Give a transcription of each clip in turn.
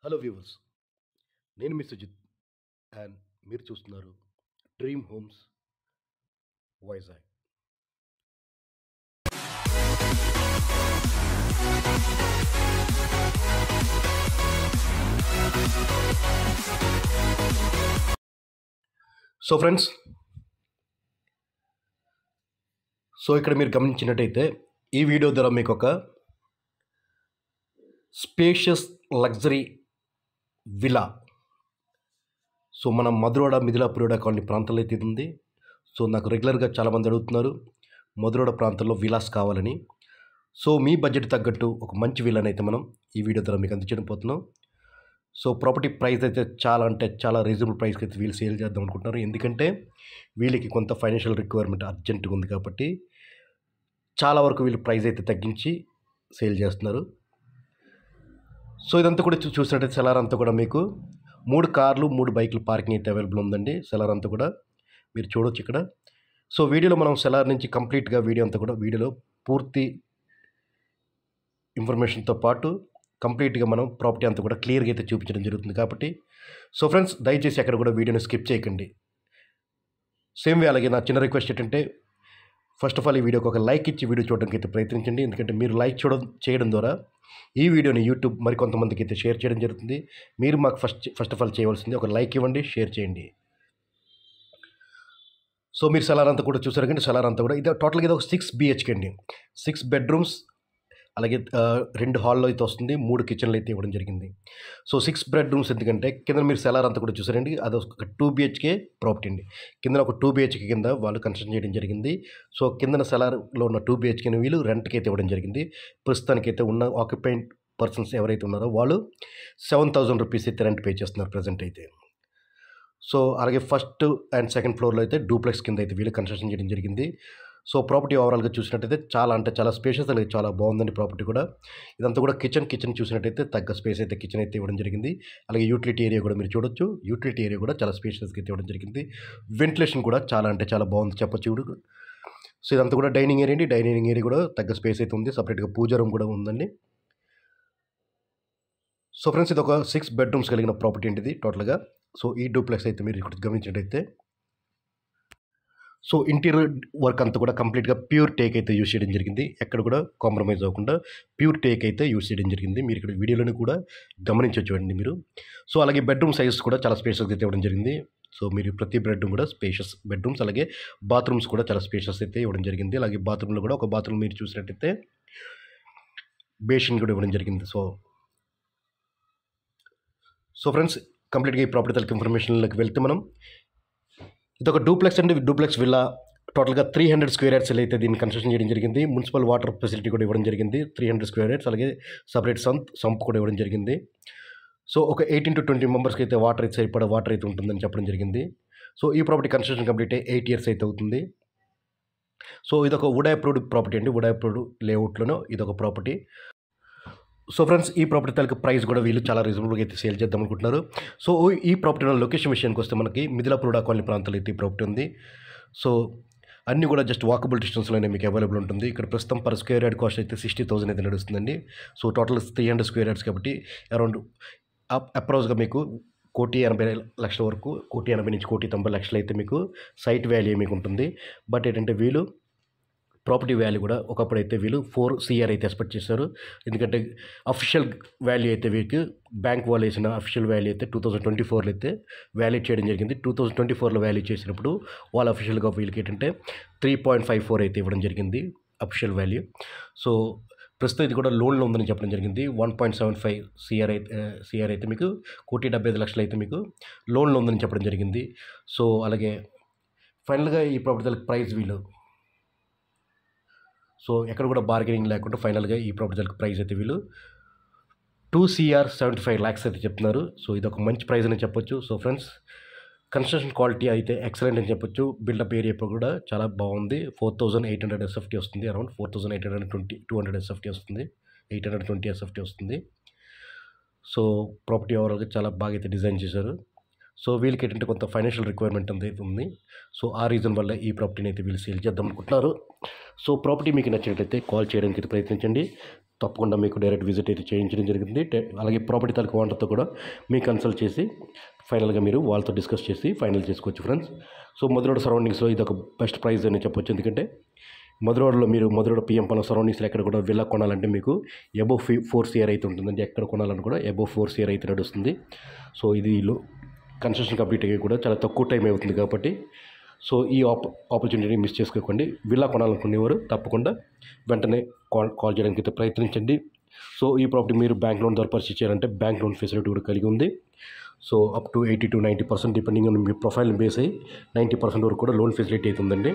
Hello viewers, నేను మీ Sujith and మీరు చూస్తున్నారు dream homes Vizag. So friends, ఇక్కడ మీరు గమనించినట్టయితే ఈ వీడియో ద్వారా మీకు ఒక స్పేషియస్ లగ్జరీ విలా మన మధురవాడ మిథిలాపురవాడ కాలనీ ప్రాంతంలో అయితే ఇది ఉంది. నాకు రెగ్యులర్గా చాలామంది అడుగుతున్నారు మధురవాడ ప్రాంతంలో విలాస్ కావాలని. మీ బడ్జెట్ తగ్గట్టు ఒక మంచి విలాని అయితే మనం ఈ వీడియో ద్వారా మీకు అందించడం పోతున్నాం. ప్రాపర్టీ ప్రైస్ అయితే చాలా రీజనబుల్ ప్రైస్కి అయితే వీళ్ళు సేల్ చేద్దాం అనుకుంటున్నారు. ఎందుకంటే వీళ్ళకి కొంత ఫైనాన్షియల్ రిక్వైర్మెంట్ అర్జెంటుగా ఉంది కాబట్టి చాలా వరకు వీళ్ళు ప్రైస్ అయితే తగ్గించి సేల్ చేస్తున్నారు. ఇదంతా కూడా చూసినట్టయితే సెలార్ అంతా కూడా మీకు 3 కార్లు 3 బైకులు పార్కింగ్ అయితే అవైలబుల్ ఉందండి. సెలార్ అంతా కూడా మీరు చూడవచ్చు ఇక్కడ. వీడియోలో మనం సెలార్ నుంచి కంప్లీట్గా వీడియో అంతా కూడా వీడియోలో పూర్తి ఇన్ఫర్మేషన్తో పాటు కంప్లీట్గా మనం ప్రాపర్టీ అంతా కూడా క్లియర్గా అయితే చూపించడం జరుగుతుంది కాబట్టి ఫ్రెండ్స్, దయచేసి అక్కడ కూడా వీడియోని స్కిప్ చేయకండి. సేమ్ వే అలాగే నా చిన్న రిక్వెస్ట్ ఏంటంటే ఫస్ట్ ఆఫ్ ఆల్ ఈ వీడియోకి ఒక లైక్ ఇచ్చి వీడియో చూడడానికి అయితే ప్రయత్నించండి. ఎందుకంటే మీరు లైక్ చేయడం ద్వారా ఈ వీడియోని యూట్యూబ్ మరికొంతమందికి అయితే షేర్ చేయడం జరుగుతుంది. మీరు మాకు ఫస్ట్ ఆఫ్ ఆల్ చేయవలసింది ఒక లైక్ ఇవ్వండి, షేర్ చేయండి. మీరు సెలార్ అంతా కూడా చూసారు కానీ సెలార్ అంతా కూడా ఇది టోటల్గా ఇది ఒక 6 BHK అండి. 6 బెడ్రూమ్స్ అలాగే 2 హాల్లో అయితే వస్తుంది, 3 కిచెన్లు అయితే ఇవ్వడం జరిగింది. 6 బెడ్రూమ్స్ ఎందుకంటే కింద మీరు సెలార్ అంతా కూడా చూసారండి, అది ఒక 2 BHK ప్రాపర్టీ అండి. కింద ఒక 2 BHK కింద వాళ్ళు కన్స్ట్రక్షన్ చేయడం జరిగింది. కిందన సెలార్లో ఉన్న 2 BHKని వీళ్ళు రెంట్కి అయితే ఇవ్వడం జరిగింది. ప్రస్తుతానికి అయితే ఉన్న ఆక్యుపైడ్ పర్సన్స్ ఎవరైతే ఉన్నారో వాళ్ళు 7,000 రూపీస్ అయితే రెంట్ పే చేస్తున్నారు ప్రజెంట్ అయితే. అలాగే ఫస్ట్ అండ్ సెకండ్ ఫ్లోర్లో అయితే డూప్లెక్స్ కింద అయితే వీళ్ళు కన్స్ట్రక్షన్ చేయడం జరిగింది. ప్రాపర్టీ ఓవరాల్గా చూసినట్టయితే చాలా స్పేషియస్ అలాగే చాలా బాగుందండి ప్రాపర్టీ కూడా. ఇదంతా కూడా కిచెన్ చూసినట్టయితే తగ్గ స్పేస్ అయితే కిచెన్ అయితే ఇవ్వడం జరిగింది. అలాగే యూటిలిటీ ఏరియా కూడా మీరు చూడొచ్చు. యూటిలిటీ ఏరియా కూడా చాలా స్పేషియస్గా అయితే ఇవ్వడం జరిగింది. వెంటిలేషన్ కూడా చాలా బాగుంది చెప్పొచ్చు. ఇప్పుడు ఇదంతా కూడా డైనింగ్ ఏరియా అండి. డైనింగ్ ఏరియా కూడా తగ్గ స్పేస్ అయితే ఉంది. సపరేట్గా పూజా రూమ్ కూడా ఉందండి. ఫ్రెండ్స్, ఇది ఒక 6 బెడ్రూమ్స్ కలిగిన ప్రాపర్టీ అండి ఇది టోటల్గా. ఈ డూప్లెక్స్ అయితే మీరు ఇక్కడ గమనించినట్టయితే ఇంటీరియర్ వర్క్ అంతా కూడా కంప్లీట్గా ప్యూర్ టేక్ అయితే యూస్ చేయడం జరిగింది. ఎక్కడ కూడా కాంప్రమైజ్ అవ్వకుండా ప్యూర్ టేక్ అయితే యూస్ చేయడం జరిగింది. మీరు ఇక్కడ వీడియోలోని కూడా గమనించవచ్చు అండి మీరు. అలాగే బెడ్రూమ్ సైజెస్ కూడా చాలా స్పేషియస్గా అయితే ఇవ్వడం జరిగింది. మీరు ప్రతి బెడ్రూమ్ కూడా స్పేషియస్ బెడ్రూమ్స్ అలాగే బాత్రూమ్స్ కూడా చాలా స్పేషియస్ అయితే ఇవ్వడం జరిగింది. అలాగే బాత్రూంలో కూడా ఒక బాత్రూమ్ మీరు చూసినట్టయితే బేసిన్ కూడా ఇవ్వడం జరిగింది. ఫ్రెండ్స్, కంప్లీట్గా ఈ ప్రాపర్టీ తలకి ఇన్ఫర్మేషన్లోకి వెళ్తే మనం ఇది ఒక డూప్లెక్స్ అండి. డూప్లెక్స్ విల్లా టోటల్గా 300 స్క్వేర్ యార్డ్స్ అయితే దీన్ని కన్స్ట్రక్షన్ చేయడం జరిగింది. మున్సిపల్ వాటర్ ఫెసిలిటీ కూడా ఇవ్వడం జరిగింది. 300 స్క్వేర్ యార్డ్స్ అలాగే సపరేట్ సంప్ కూడా ఇవ్వడం జరిగింది. ఒక 18 to 20 మెంబర్స్కి అయితే వాటర్ అయితే సరిపడా వాటర్ అయితే ఉంటుందని చెప్పడం జరిగింది. ఈ ప్రాపర్టీ కన్స్ట్రక్షన్ కంప్లీట్ 8 years అయితే అవుతుంది. ఇది ఒక వుడ్ అప్రూవ్డ్ ప్రాపర్టీ అండి. వుడ్ అప్రూవ్డ్ లేఅవుట్లోనూ ఇది ఒక ప్రాపర్టీ. ఫ్రెండ్స్, ఈ ప్రాపర్టీ తాలూకు ప్రైస్ కూడా వీళ్ళు చాలా రీజనబుల్గా అయితే సేల్ చేద్దాం అనుకుంటున్నారు. ఈ ప్రాపర్టీ లొకేషన్ విషయానికి వస్తే మనకి మిథిలాపురవాడ కాలనీ ప్రాంతాల్లో అయితే ఈ ప్రాపర్టీ ఉంది. అన్నీ కూడా జస్ట్ వాకబుల్ డిస్టెన్స్లోనే మీకు అవైలబుల్ ఉంటుంది. ఇక్కడ ప్రస్తుతం పర్ స్క్వేర్ యార్డ్ కాస్ట్ అయితే 60,000 అయితే నడుస్తుందండి. టోటల్ 300 స్క్వేర్ యార్డ్స్ కాబట్టి అరౌండ్ అప్రాక్స్గా మీకు 1,80,00,000 వరకు 1,80,00,000 నుంచి 1,90,00,000 అయితే మీకు సైట్ వాల్యూ మీకు ఉంటుంది. బట్ ఏంటంటే వీళ్ళు ప్రాపర్టీ వాల్యూ కూడా ఒకప్పుడు అయితే వీళ్ళు 4 CR అయితే ఎక్స్పెక్ట్ చేశారు. ఎందుకంటే అఫీషియల్ వాల్యూ అయితే వీరికి బ్యాంక్ వాళ్ళు వేసిన అఫీషియల్ వాల్యూ అయితే 2024లో అయితే వాల్యూ చేయడం జరిగింది. 2024లో వాల్యూ చేసినప్పుడు వాళ్ళు అఫీషియల్గా వీళ్ళకి ఏంటంటే 3.54 అయితే ఇవ్వడం జరిగింది అఫీషియల్ వాల్యూ. ప్రస్తుతం ఇది కూడా లోన్లో ఉందని చెప్పడం జరిగింది. 1.75 CR అయితే మీకు 1,75,00,000 అయితే మీకు లోన్లో ఉందని చెప్పడం జరిగింది. అలాగే ఫైనల్గా ఈ ప్రాపర్టీ ప్రైస్ వీళ్ళు ఎక్కడ కూడా బార్గెనింగ్ లేకుండా ఫైనల్గా ఈ ప్రాపర్టీ ప్రైస్ అయితే వీళ్ళు 2,75,00,000 అయితే చెప్తున్నారు. ఇది ఒక మంచి ప్రైస్ అని చెప్పొచ్చు. ఫ్రెండ్స్, కన్స్ట్రక్షన్ క్వాలిటీ అయితే ఎక్సలెంట్ అని చెప్పొచ్చు. బిల్డప్ ఏరియా కూడా చాలా బాగుంది. 4,800 SFT వస్తుంది. అరౌండ్ 4,820 SFT వస్తుంది. 820 SFT వస్తుంది. ప్రాపర్టీ ఓవరాల్గా చాలా బాగా అయితే డిజైన్ చేశారు. వీళ్ళకి ఏంటంటే కొంత ఫైనాన్షియల్ రిక్వైర్మెంట్ అయితే ఉంది. ఆ రీజన్ వల్ల ఈ ప్రాపర్టీని అయితే వీళ్ళు సేల్ చేద్దాం అనుకుంటున్నారు. ప్రాపర్టీ మీకు నచ్చినట్లయితే కాల్ చేయడానికి అయితే ప్రయత్నించండి. తప్పకుండా మీకు డైరెక్ట్ విజిట్ అయితే చేయించడం జరిగింది. అలాగే ప్రాపర్టీ తాలూకు ఓనర్తో కూడా మీ కన్సల్ట్ చేసి ఫైనల్గా మీరు వాళ్ళతో డిస్కస్ చేసి ఫైనల్ చేసుకోవచ్చు ఫ్రెండ్స్. సో మధురోడ్ సరౌండింగ్స్లో ఇది ఒక బెస్ట్ ప్రైస్ అని చెప్పొచ్చు. ఎందుకంటే మధురోడ్లో మీరు మధురోడ్ పిఎం పలం సరౌండింగ్స్లో ఎక్కడ కూడా విల్లా కొనాలంటే మీకు అబోవ్ 4 CR అయితే ఉంటుందండి. ఎక్కడ కొనాలని కూడా అబోవ్ 4 CR అయితే నడుస్తుంది. సో ఇది కన్స్ట్రక్షన్ కంప్లీట్ అయ్యి కూడా చాలా తక్కువ టైం అవుతుంది కాబట్టి సో ఈ ఆపర్చునిటీని మిస్ చేసుకోకండి. విల్లా కొనాలనుకునేవారు తప్పకుండా వెంటనే కాల్ చేయడానికి అయితే ప్రయత్నించండి. సో ఈ ప్రాపర్టీ మీరు బ్యాంక్ లోన్ ద్వారా పర్చేస్ చేయాలంటే బ్యాంక్ లోన్ ఫెసిలిటీ కూడా కలిగి ఉంది. So up to 80 to 90% depending on మీ ప్రొఫైల్ని బేస్ అయ్యి 90% వరకు కూడా లోన్ ఫెసిలిటీ అవుతుందండి.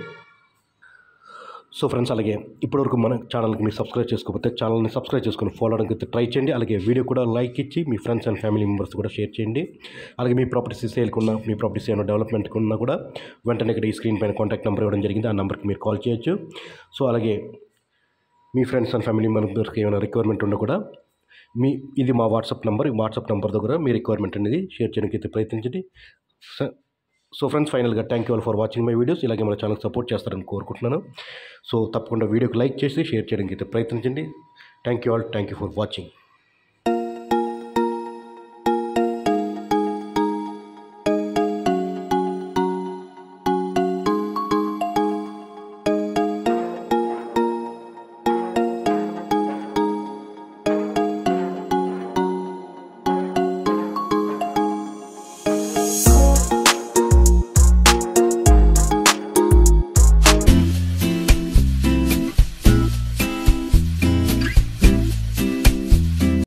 సో ఫ్రెండ్స్, అలాగే ఇప్పటివరకు మన ఛానల్కి మీరు సబ్స్క్రైబ్ చేసుకోకపోతే ఛానల్ని సబ్స్క్రైబ్ చేసుకొని ఫాలో అవడానికి అయితే ట్రై చేయండి. అలాగే వీడియో కూడా లైక్ ఇచ్చి మీ ఫ్రెండ్స్ అండ్ ఫ్యామిలీ మెంబర్స్ కూడా షేర్ చేయండి. అలాగే మీ ప్రాపర్టీస్ సేల్కున్న మీ ప్రాపర్టీస్ ఏమైనా డెవలప్మెంట్కి ఉన్నా కూడా వెంటనే ఇక్కడ ఈ స్క్రీన్ పైన కాంటాక్ట్ నెంబర్ ఇవ్వడం జరిగింది. ఆ నెంబర్కి మీరు కాల్ చేయొచ్చు. సో అలాగే మీ ఫ్రెండ్స్ అండ్ ఫ్యామిలీ మెంబర్స్కి ఏమైనా రిక్వైర్మెంట్ ఉన్నా కూడా ఇది మా వాట్సాప్ నెంబర్. ఈ వాట్సాప్ నెంబర్ దగ్గర మీ రిక్వైర్మెంట్ అనేది షేర్ చేయడానికి అయితే ప్రయత్నించండి. సో ఫ్రెండ్స్, ఫైనల్గా thank you all for watching my videos. ఇలాగే మన ఛానల్ సపోర్ట్ చేస్తారని కోరుకుంటున్నాను. సో తప్పకుండా వీడియోకి లైక్ చేసి షేర్ చేయడానికి అయితే ప్రయత్నించండి. Thank you all. Thank you for watching.